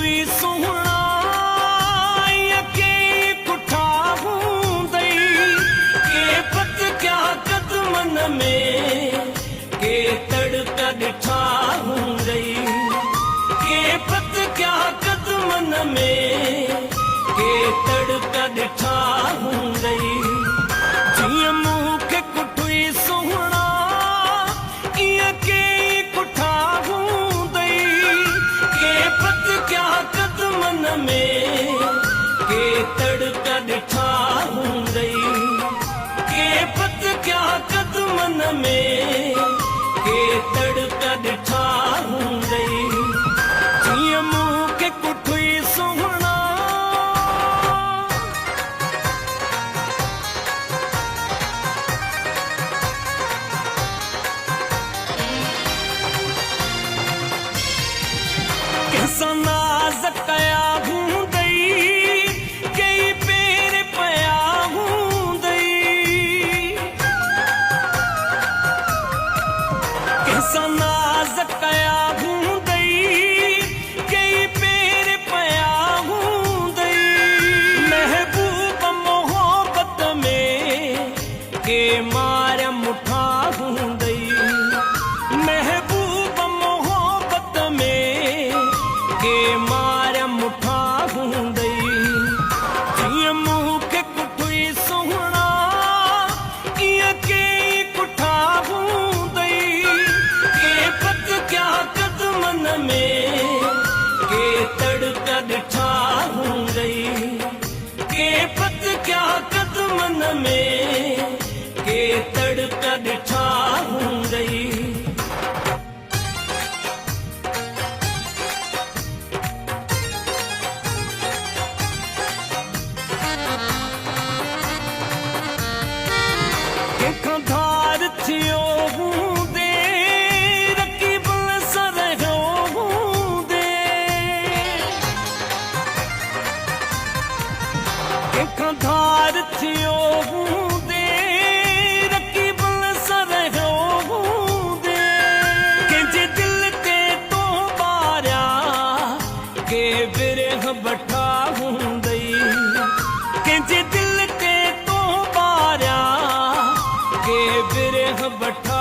कुठुई सोहना यके कुठा हूंदई के पत क्या कदमन में के तड़का ॾिठा हूंदई के पत क्या कदमन में के तड़का ॾिठा हूंदई जीअं मूंखे कुठुई सोहना यके कुठा हूंदई के पत क्या कदमन में के तड़का ॾिठा हूंदई के पत क्या कदमन में के तड़का ॾिठा हूंदई जीअं मूंखे कुठुई सोहना कंहिंसां नाज़ कया हूंदई कई पेर पया हूंदई कंहिंसां नाज़ कया हूंदई कई पेर पया हूंदई महबूब मोहब्बत में के मार मुठा हूंदई महबूब मोहब्बत में के मार मुठा हूंदई जीअं मूंखे कुठुई सोहना यके कुठा हूंदई के पत क्या कदमन में के तड़का ॾिठा हूंदई के पत क्या कदमन में के तड़का ॾिठा हूंदई कंहिंखां धार थियो हूंदे रकीब सर रहियो हूंदे कंहिंखां धार थियो हूंदे रकीब सर रहियो हूंदे कंहिंजे दिल ते तो ॿारिया के विरह बठा हूंदई कंहिंजे दिल ते तो ॿारिया के विरह बठा